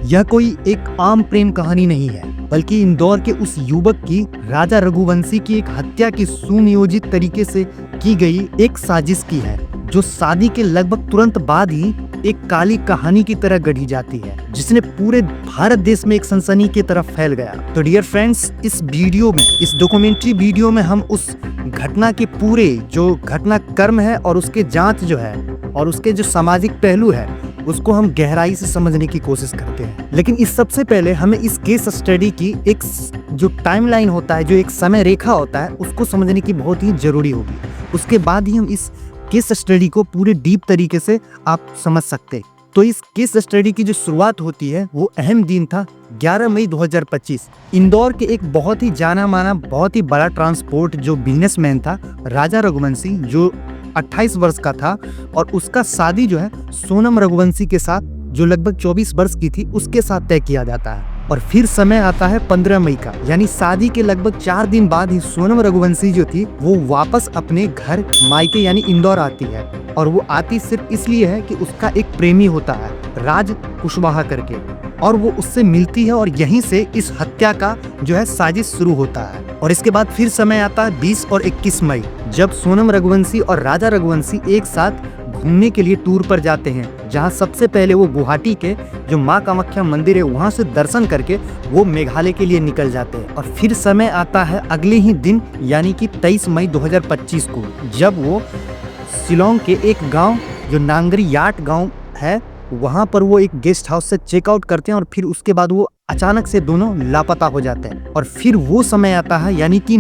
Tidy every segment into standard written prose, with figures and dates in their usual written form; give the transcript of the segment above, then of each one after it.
यह कोई एक आम प्रेम कहानी नहीं है, बल्कि इंदौर के उस युवक की राजा रघुवंशी की एक हत्या की सुनियोजित तरीके से की गई एक साजिश की है, जो शादी के लगभग तुरंत बाद ही एक काली कहानी की तरह गढ़ी जाती है, जिसने पूरे भारत देश में एक सनसनी की तरफ फैल गया। तो डियर फ्रेंड्स, इस वीडियो में, इस डॉक्यूमेंट्री वीडियो में हम उस घटना के पूरे जो घटनाक्रम है और उसके जांच जो है और उसके जो सामाजिक पहलू है उसको हम गहराई से समझने की कोशिश करते हैं। लेकिन इस सबसे पहले हमें इस केस स्टडी की एक जो टाइमलाइन होता है, जो एक समय रेखा होता है, उसको समझने की बहुत ही जरूरी होगी। उसके बाद ही हम इस केस स्टडी को पूरे डीप तरीके से आप समझ सकते हैं। तो इस केस स्टडी की जो शुरुआत होती है वो अहम दिन था 11 मई 2025। इंदौर के एक बहुत ही जाना माना, बहुत ही बड़ा ट्रांसपोर्ट जो बिजनेसमैन था राजा रघुवंशी, जो 28 वर्ष का था, और उसका शादी जो है सोनम रघुवंशी के साथ, जो लगभग 24 वर्ष की थी, उसके साथ तय किया जाता है। और फिर समय आता है 15 मई का, यानी शादी के लगभग 4 दिन बाद ही सोनम रघुवंशी जो थी वो वापस अपने घर मायके यानी इंदौर आती है। और वो आती सिर्फ इसलिए है कि उसका एक प्रेमी होता है राज कुशवाहा करके, और वो उससे मिलती है और यहीं से इस हत्या का जो है साजिश शुरू होता है। और इसके बाद फिर समय आता है 20 और 21 मई, जब सोनम रघुवंशी और राजा रघुवंशी एक साथ घूमने के लिए टूर पर जाते हैं, जहां सबसे पहले वो गुवाहाटी के जो माँ कामाख्या मंदिर है वहां से दर्शन करके वो मेघालय के लिए निकल जाते हैं। और फिर समय आता है अगले ही दिन यानी कि 23 मई 2025 को, जब वो शिलोंग के एक गांव जो नांगरी याट गांव है वहां पर वो एक गेस्ट हाउस से चेकआउट करते हैं, और फिर उसके बाद वो अचानक से दोनों लापता हो जाते हैं। और फिर वो समय आता है यानी कि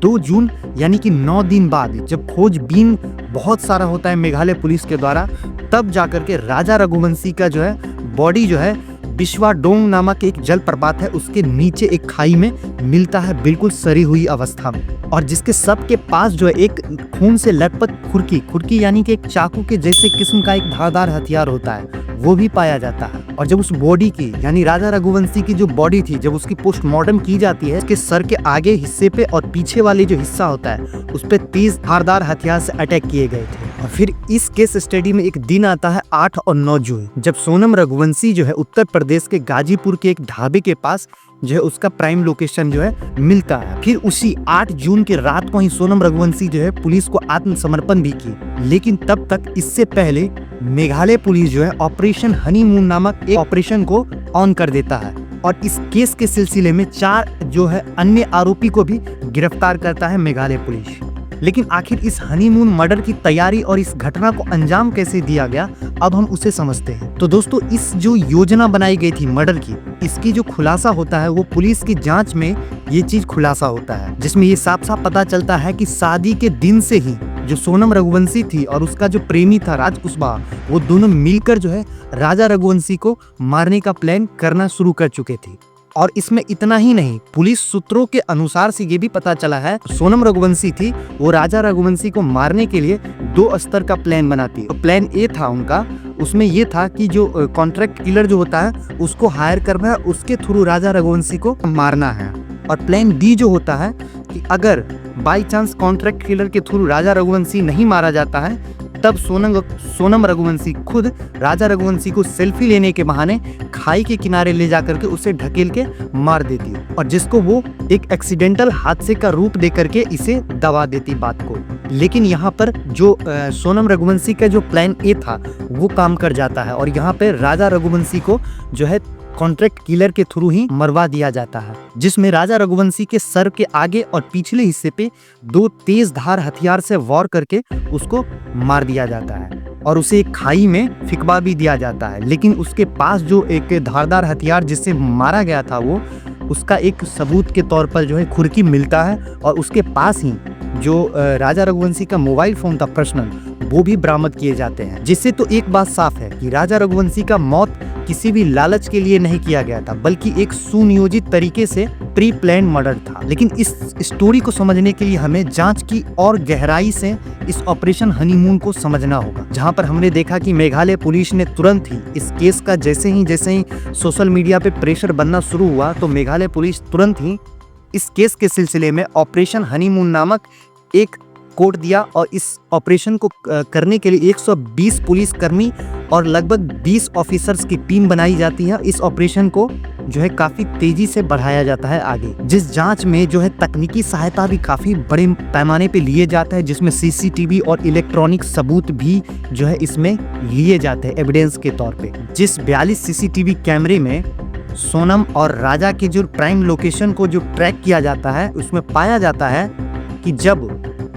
2 जून, यानी कि 9 दिन बाद, जब खोजबीन बहुत सारा होता है मेघालय पुलिस के द्वारा, तब जाकर के राजा रघुवंशी का जो है बॉडी जो है बिश्वाडोंग नामक एक जलप्रपात है उसके नीचे एक खाई में मिलता है, बिल्कुल सड़ी हुई अवस्था में। और जिसके सबके पास जो है एक खून से लटपट खुरकी यानी कि एक चाकू के जैसे किस्म का एक धारदार हथियार होता है, वो भी पाया जाता है। और जब उस बॉडी की यानी राजा रघुवंशी की जो बॉडी थी, जब उसकी पोस्टमार्टम की जाती है, उसके सर के आगे हिस्से पे और पीछे वाले जो हिस्सा होता है उस पे 30 धारदार हथियार से अटैक किए गए थे। और फिर इस केस स्टडी में एक दिन आता है 8 और 9 जून, जब सोनम रघुवंशी जो है उत्तर प्रदेश के गाजीपुर के एक ढाबे के पास जो है उसका प्राइम लोकेशन जो है मिलता है। फिर उसी 8 जून की रात को ही सोनम रघुवंशी जो है पुलिस को आत्मसमर्पण भी की। लेकिन तब तक इससे पहले मेघालय पुलिस जो है ऑपरेशन हनीमून नामक एक ऑपरेशन को ऑन कर देता है, और इस केस के सिलसिले में 4 जो है अन्य आरोपी को भी गिरफ्तार करता है मेघालय पुलिस। लेकिन आखिर इस हनीमून मर्डर की तैयारी और इस घटना को अंजाम कैसे दिया गया, अब हम उसे समझते हैं। तो दोस्तों, इस जो योजना बनाई गई थी मर्डर की, इसकी जो खुलासा होता है वो पुलिस की जांच में ये चीज खुलासा होता है, जिसमें ये साफ साफ पता चलता है कि शादी के दिन से ही जो सोनम रघुवंशी थी और उसका जो प्रेमी था राज कुशवाहा, वो दोनों मिलकर जो है राजा रघुवंशी को मारने का प्लान करना शुरू कर चुके थे। और इसमें इतना ही नहीं, पुलिस सूत्रों के अनुसार से ये भी पता चला है सोनम रघुवंशी थी वो राजा रघुवंशी को मारने के लिए 2 स्तर का प्लान बनाती है। तो प्लान ए था उनका, उसमें ये था कि जो कॉन्ट्रैक्ट किलर जो होता है उसको हायर करना है, उसके थ्रू राजा रघुवंशी को मारना है। और प्लान डी जो होता है कि अगर बाई चांस कॉन्ट्रैक्ट किलर के थ्रू राजा रघुवंशी नहीं मारा जाता है, तब सोनम रघुवंशी खुद राजा रघुवंशी को सेल्फी लेने के बहाने खाई के किनारे ले जाकर के उसे ढकेल के मार देती, और जिसको वो एक एक्सीडेंटल हादसे का रूप दे करके इसे दबा देती बात को। लेकिन यहाँ पर जो सोनम रघुवंशी का जो प्लान ए था वो काम कर जाता है, और यहाँ पे राजा रघुवंशी को जो है कॉन्ट्रैक्ट किलर के थ्रू ही मरवा दिया जाता है, जिसमें राजा रघुवंशी के सर के आगे और पिछले हिस्से पे 2 तेज धार हथियार से वार करके उसको मार दिया जाता है, और उसे एक खाई में फिकवा भी दिया जाता है। लेकिन उसके पास जो एक धारदार हथियार जिससे मारा गया था वो उसका एक सबूत के तौर पर जो है खुरकी मिलता है, और उसके पास ही जो राजा रघुवंशी का मोबाइल फोन था पर्सनल, वो भी बरामद किए जाते हैं। जिससे तो एक बात साफ है कि राजा रघुवंशी का मौत किसी भी लालच के लिए नहीं किया गया था, बल्कि एक सुनियोजित तरीके से प्री प्लान मर्डर था। लेकिन इस स्टोरी को समझने के लिए हमें जांच की और गहराई से इस ऑपरेशन हनीमून को समझना होगा, जहां पर हमने देखा कि मेघालय पुलिस ने तुरंत ही इस केस का जैसे ही सोशल मीडिया पे प्रेशर बनना शुरू हुआ, तो मेघालय पुलिस तुरंत ही इस केस के सिलसिले में ऑपरेशन हनीमून नामक एक कोड दिया और इस ऑपरेशन को करने के लिए 120 पुलिसकर्मी और लगभग 20 ऑफिसर्स की टीम बनाई जाती है। इस ऑपरेशन को जो है काफ़ी तेज़ी से बढ़ाया जाता है आगे। जिस जांच में जो है तकनीकी सहायता भी काफ़ी बड़े पैमाने पे लिए जाता है, जिसमें सीसीटीवी और इलेक्ट्रॉनिक सबूत भी जो है इसमें लिए जाते हैं एविडेंस के तौर पे। जिस 42 सीसीटीवी कैमरे में सोनम और राजा के जो प्राइम लोकेशन को जो ट्रैक किया जाता है, उसमें पाया जाता है कि जब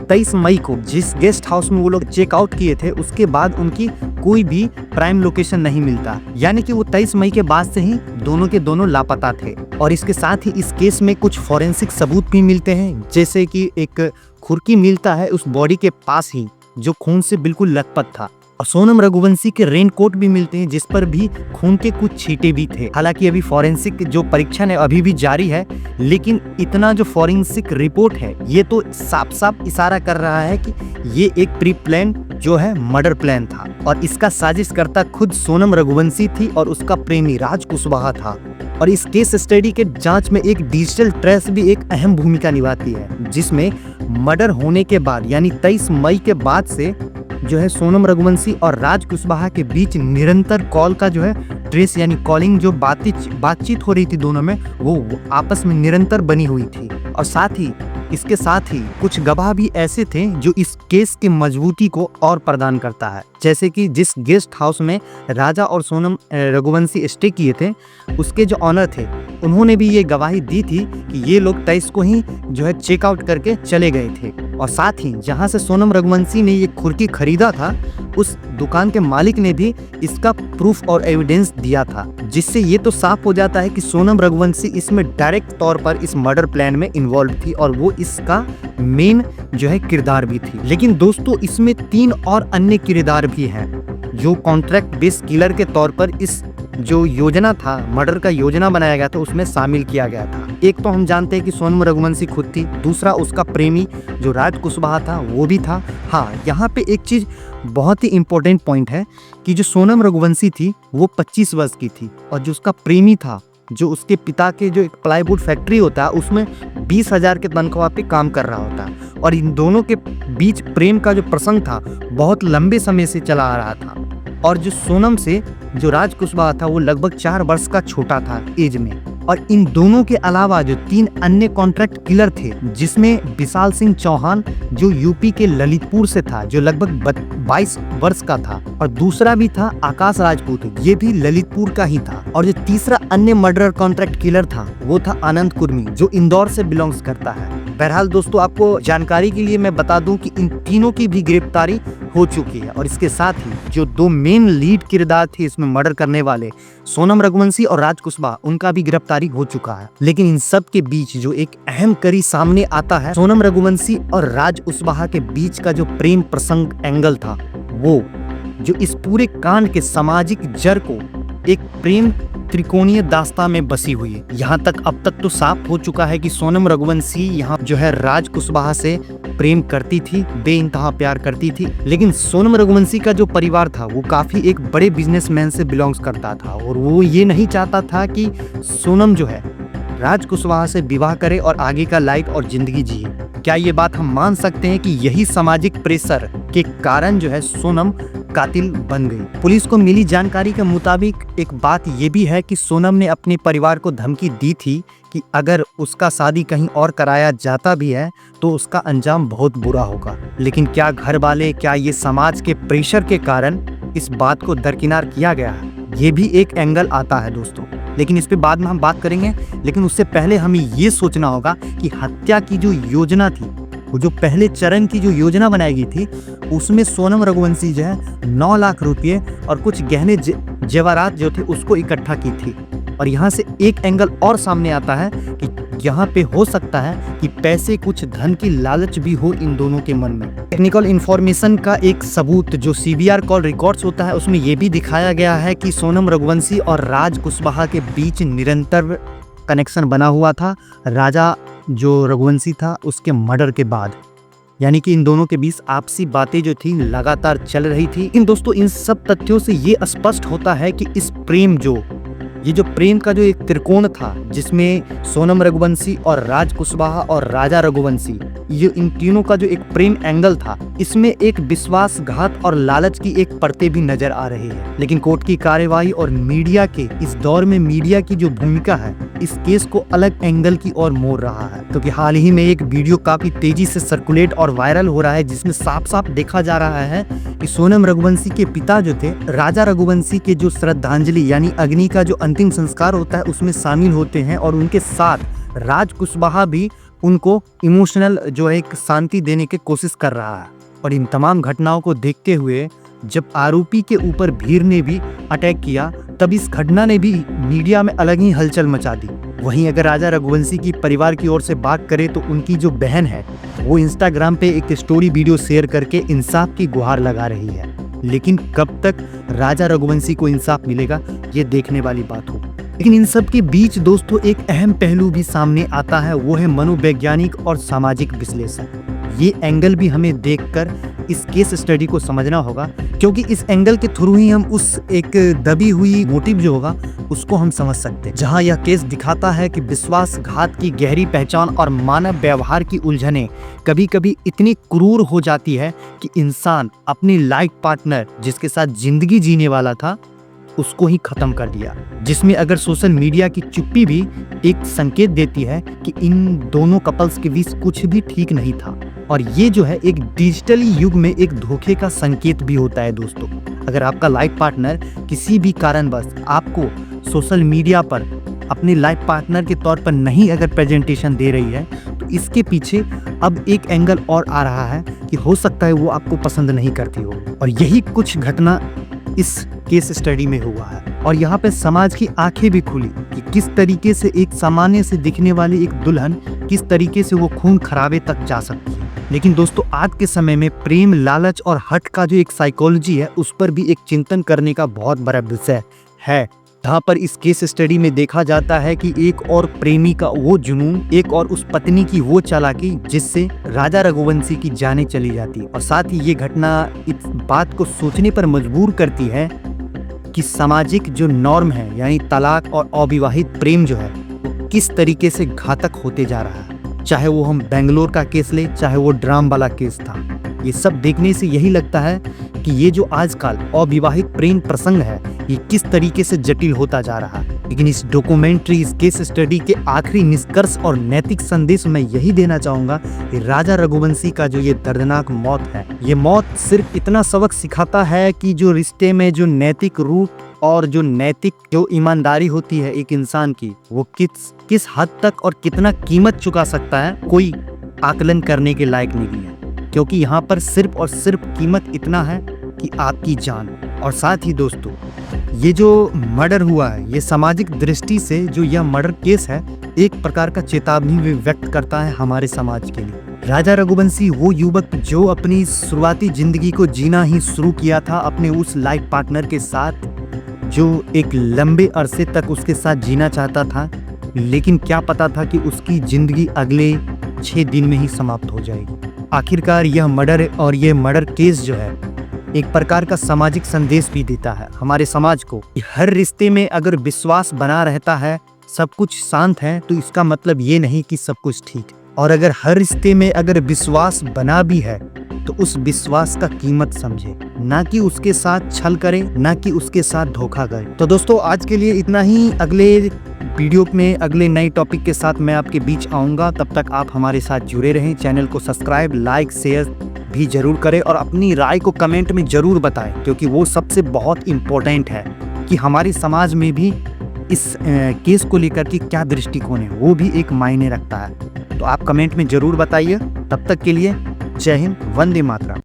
23 मई को जिस गेस्ट हाउस में वो लोग चेकआउट किए थे, उसके बाद उनकी कोई भी प्राइम लोकेशन नहीं मिलता। यानी कि वो 23 मई के बाद से ही दोनों के दोनों लापता थे। और इसके साथ ही इस केस में कुछ फॉरेंसिक सबूत भी मिलते हैं, जैसे कि एक खुरकी मिलता है उस बॉडी के पास ही जो खून से बिल्कुल लथपथ था। और सोनम रघुवंशी के रेनकोट भी मिलते हैं जिस पर भी खून के कुछ छींटे भी थे। हालांकि अभी फॉरेंसिक जो परीक्षण है अभी भी जारी है, लेकिन इतना जो फॉरेंसिक रिपोर्ट है ये तो साफ साफ इशारा कर रहा है कि ये एक प्री प्लान जो है मर्डर प्लान था और इसका साजिशकर्ता खुद सोनम रघुवंशी थी और उसका प्रेमी राज कुशवाहा था। और इस केस स्टडी के जांच में एक डिजिटल ट्रेस भी एक अहम भूमिका निभाती है, जिसमें मर्डर होने के बाद यानी 23 मई के बाद से जो है सोनम रघुवंशी और राज कुशवाहा के बीच निरंतर कॉल का जो है ट्रेस यानी कॉलिंग जो बातचीत हो रही थी दोनों में, वो आपस में निरंतर बनी हुई थी। और इसके साथ ही कुछ गवाह भी ऐसे थे जो इस केस की मजबूती को और प्रदान करता है। जैसे कि जिस गेस्ट हाउस में राजा और सोनम रघुवंशी स्टे किए थे, उसके जो ऑनर थे उन्होंने भी ये गवाही दी थी कि ये लोग 23 को ही जो है चेकआउट करके चले गए थे। और साथ ही जहां से सोनम रघुवंशी ने ये खुरकी खरीदा था, उस दुकान के मालिक ने भी इसका प्रूफ और एविडेंस दिया था, जिससे ये तो साफ हो जाता है कि सोनम रघुवंशी इसमें डायरेक्ट तौर पर इस मर्डर प्लान में इन्वॉल्व थी और वो इसका मेन जो है किरदार भी थी। लेकिन दोस्तों इसमें 3 और अन्य किरदार भी हैं जो कॉन्ट्रैक्ट बेस्ड किलर के तौर पर इस जो योजना था, मर्डर का योजना बनाया गया था, उसमें शामिल किया गया था। एक तो हम जानते हैं कि सोनम रघुवंशी खुद थी, दूसरा उसका प्रेमी जो राज कुशवाहा था वो भी था। हाँ, यहाँ पे एक चीज़ बहुत ही इम्पोर्टेंट पॉइंट है कि जो सोनम रघुवंशी थी वो 25 वर्ष की थी और जो उसका प्रेमी था, जो उसके पिता के जो एक प्लाईवुड फैक्ट्री होता है उसमें 20,000 के तनख्वाह पे काम कर रहा होता है। और इन दोनों के बीच प्रेम का जो प्रसंग था बहुत लंबे समय से चला आ रहा था। और जो सोनम से जो राज कुशवाहा था वो लगभग 4 वर्ष का छोटा था एज में। और इन दोनों के अलावा जो 3 अन्य कॉन्ट्रैक्ट किलर थे, जिसमें विशाल सिंह चौहान जो यूपी के ललितपुर से था, जो लगभग 22 वर्ष का था, और दूसरा भी था आकाश राजपूत, ये भी ललितपुर का ही था। और जो तीसरा अन्य मर्डर कॉन्ट्रैक्ट किलर था वो था आनंद कुर्मी, जो इंदौर से बिलोंग्स करता है। बहरहाल दोस्तों, आपको जानकारी के लिए मैं बता दूं कि इन तीनों की भी गिरफ्तारी हो चुकी है। और इसके साथ ही जो 2 मेन लीड किरदार थे इसमें मर्डर करने वाले, सोनम रघुवंशी और राज कुशवाहा, उनका भी गिरफ्तारी हो चुका है। लेकिन इन सब के बीच जो एक अहम कड़ी सामने आता है, सोनम रघुवंशी और राज कुशवाहा के बीच का जो प्रेम प्रसंग एंगल था, वो जो इस पूरे कांड के सामाजिक जड़ को एक प्रेम त्रिकोणीय दास्तां में बसी हुई है। यहाँ तक अब तक तो साफ हो चुका है कि सोनम रघुवंशी यहाँ जो है राज कुशवाहा से प्रेम करती थी, बेइंतहा प्यार करती थी। लेकिन सोनम रघुवंशी का जो परिवार था वो काफी एक बड़े बिजनेसमैन से बिलोंग्स करता था और वो ये नहीं चाहता था कि सोनम जो है राज कुशवाहा से विवाह करे और आगे का लाइफ और जिंदगी जिए। क्या ये बात हम मान सकते हैं कि यही सामाजिक प्रेशर के कारण जो है सोनम कातिल बन गई? पुलिस को मिली जानकारी के मुताबिक एक बात ये भी है कि सोनम ने अपने परिवार को धमकी दी थी कि अगर उसका शादी कहीं और कराया जाता भी है तो उसका अंजाम बहुत बुरा होगा। लेकिन क्या घर वाले, क्या ये समाज के प्रेशर के कारण इस बात को दरकिनार किया गया है? ये भी एक एंगल आता है दोस्तों, लेकिन इस पे बाद में हम बात करेंगे। लेकिन उससे पहले हमें ये सोचना होगा कि हत्या की जो योजना थी, वो जो पहले चरण की जो योजना बनाई गई थी, उसमें सोनम रघुवंशी जो है 9 लाख रुपये और कुछ गहने जेवरात जो थे उसको इकट्ठा की थी। और यहाँ से एक एंगल और सामने आता है कि यहाँ पे हो सकता है कि पैसे, कुछ धन की लालच भी हो इन दोनों के मन में। टेक्निकल इन्फॉर्मेशन का एक सबूत जो CBR कॉल रिकॉर्ड्स होता है उसमें ये भी दिखाया गया है कि सोनम रघुवंशी और राज कुशवाहा के बीच निरंतर कनेक्शन बना हुआ था राजा जो रघुवंशी था उसके मर्डर के बाद। यानी कि इन दोनों के बीच आपसी बातें जो थी लगातार चल रही थी। इन दोस्तों, इन सब तथ्यों से ये स्पष्ट होता है कि इस प्रेम ये जो प्रेम का जो एक त्रिकोण था, जिसमें सोनम रघुवंशी और राज कुशवाहा और राजा रघुवंशी, ये इन तीनों का जो एक प्रेम एंगल था, इसमें एक विश्वासघात और लालच की एक परतें भी नजर आ रही है। लेकिन कोर्ट की कार्यवाही और मीडिया के इस दौर में मीडिया की जो भूमिका है इस केस को अलग एंगल की ओर मोड़ रहा है। क्योंकि हाल ही में एक वीडियो काफी तेजी से सर्कुलेट और वायरल हो रहा है, जिसमें साफ साफ देखा जा रहा है कि सोनम रघुवंशी के पिता जो थे राजा रघुवंशी के जो श्रद्धांजलि यानी अग्नि का जो अंतिम संस्कार होता है उसमें शामिल होते हैं, और उनके साथ राज कुशवाहा भी उनको इमोशनल जो है एक शांति देने की कोशिश कर रहा है। और इन तमाम घटनाओं को देखते हुए जब आरोपी के ऊपर भीड़ ने भी अटैक किया, तब इस घटना ने भी मीडिया में अलग ही हलचल मचा दी। वहीं अगर राजा रघुवंशी की परिवार की ओर से बात करें तो उनकी जो बहन है वो इंस्टाग्राम पे एक स्टोरी वीडियो शेयर करके इंसाफ की गुहार लगा रही है। लेकिन कब तक राजा रघुवंशी को इंसाफ मिलेगा ये देखने वाली बात हो। लेकिन इन सब के बीच दोस्तों एक अहम पहलू भी सामने आता है, वो है मनोवैज्ञानिक और सामाजिक विश्लेषण। ये एंगल भी हमें देखकर इस केस स्टडी को समझना होगा, क्योंकि इस एंगल के थ्रू ही हम उस एक दबी हुई मोटिव जो होगा उसको हम समझ सकते हैं। जहां यह केस दिखाता है कि विश्वासघात की गहरी पहचान और मानव व्यवहार की उलझनें कभी कभी इतनी क्रूर हो जाती है कि इंसान अपनी लाइफ पार्टनर जिसके साथ जिंदगी जीने वाला था उसको ही खत्म कर दिया। जिसमें अगर सोशल मीडिया की चुप्पी भी एक संकेत देती है कि इन दोनों कपल्स के बीच कुछ भी ठीक नहीं था। और ये जो है एक डिजिटल युग में एक धोखे का संकेत भी होता है दोस्तों। अगर आपका लाइफ पार्टनर किसी भी कारणवश आपको सोशल मीडिया पर अपने लाइफ पार्टनर के तौर पर नहीं अगर प्रेजेंटेशन दे रही है तो इसके पीछे अब एक एंगल और आ रहा है कि हो सकता है वो आपको पसंद नहीं करती हो। और यही कुछ घटना इस केस स्टडी में हुआ है। और यहाँ पे समाज की आंखें भी खुली कि किस तरीके से एक सामान्य से दिखने वाली एक दुल्हन किस तरीके से वो खून खराबे तक जा सकती है। लेकिन दोस्तों आज के समय में प्रेम, लालच और हट का जो एक साइकोलॉजी है उस पर भी एक चिंतन करने का बहुत बड़ा विषय है। जहाँ पर इस केस स्टडी में देखा जाता है कि एक और प्रेमी का वो जुनून, एक और उस पत्नी की वो चालाकी जिससे राजा रघुवंशी की जानें चली जाती। और साथ ही ये घटना इस बात को सोचने पर मजबूर करती है कि सामाजिक जो नॉर्म है यानी तलाक और अविवाहित प्रेम जो है वो किस तरीके से घातक होते जा रहा है। चाहे वो हम बेंगलोर का केस ले, चाहे वो ड्राम वाला केस था, ये सब देखने से यही लगता है कि ये जो आजकल अविवाहित प्रेम प्रसंग है ये किस तरीके से जटिल होता जा रहा है। लेकिन इस डॉक्यूमेंट्री, इस केस स्टडी के आखिरी निष्कर्ष और नैतिक संदेश मैं यही देना चाहूंगा कि राजा रघुवंशी का जो ये दर्दनाक मौत है, ये मौत सिर्फ इतना सबक सिखाता है कि जो रिश्ते में जो नैतिक रूप और जो नैतिक जो ईमानदारी होती है एक इंसान की, वो किस हद तक और कितना कीमत चुका सकता है कोई आकलन करने के लायक नहीं है। क्योंकि यहाँ पर सिर्फ और सिर्फ कीमत इतना है कि आपकी जान। और साथ ही दोस्तों ये जो मर्डर हुआ है ये सामाजिक दृष्टि से जो यह मर्डर केस है एक प्रकार का चेतावनी भी व्यक्त करता है हमारे समाज के लिए। राजा रघुवंशी वो युवक जो अपनी शुरुआती जिंदगी को जीना ही शुरू किया था अपने उस लाइफ पार्टनर के साथ, जो एक लंबे अरसे तक उसके साथ जीना चाहता था, लेकिन क्या पता था कि उसकी जिंदगी अगले 6 दिन में ही समाप्त हो जाएगी। आखिरकार यह मर्डर और ये मर्डर केस जो है एक प्रकार का सामाजिक संदेश भी देता है हमारे समाज को कि हर रिश्ते में अगर विश्वास बना रहता है, सब कुछ शांत है, तो इसका मतलब ये नहीं कि सब कुछ ठीक है। और अगर हर रिश्ते में अगर विश्वास बना भी है तो उस विश्वास का कीमत समझे, ना कि उसके साथ छल करे, ना कि उसके साथ धोखा करे। तो दोस्तों आज के लिए इतना ही। अगले वीडियो में अगले नए टॉपिक के साथ मैं आपके बीच आऊँगा। तब तक आप हमारे साथ जुड़े रहें। चैनल को सब्सक्राइब, लाइक, शेयर भी जरूर करें और अपनी राय को कमेंट में जरूर बताएं, क्योंकि वो सबसे बहुत इम्पोर्टेंट है कि हमारे समाज में भी इस केस को लेकर के क्या दृष्टिकोण है वो भी एक मायने रखता है। तो आप कमेंट में जरूर बताइए। तब तक के लिए जय हिंद, वंदे मातरम।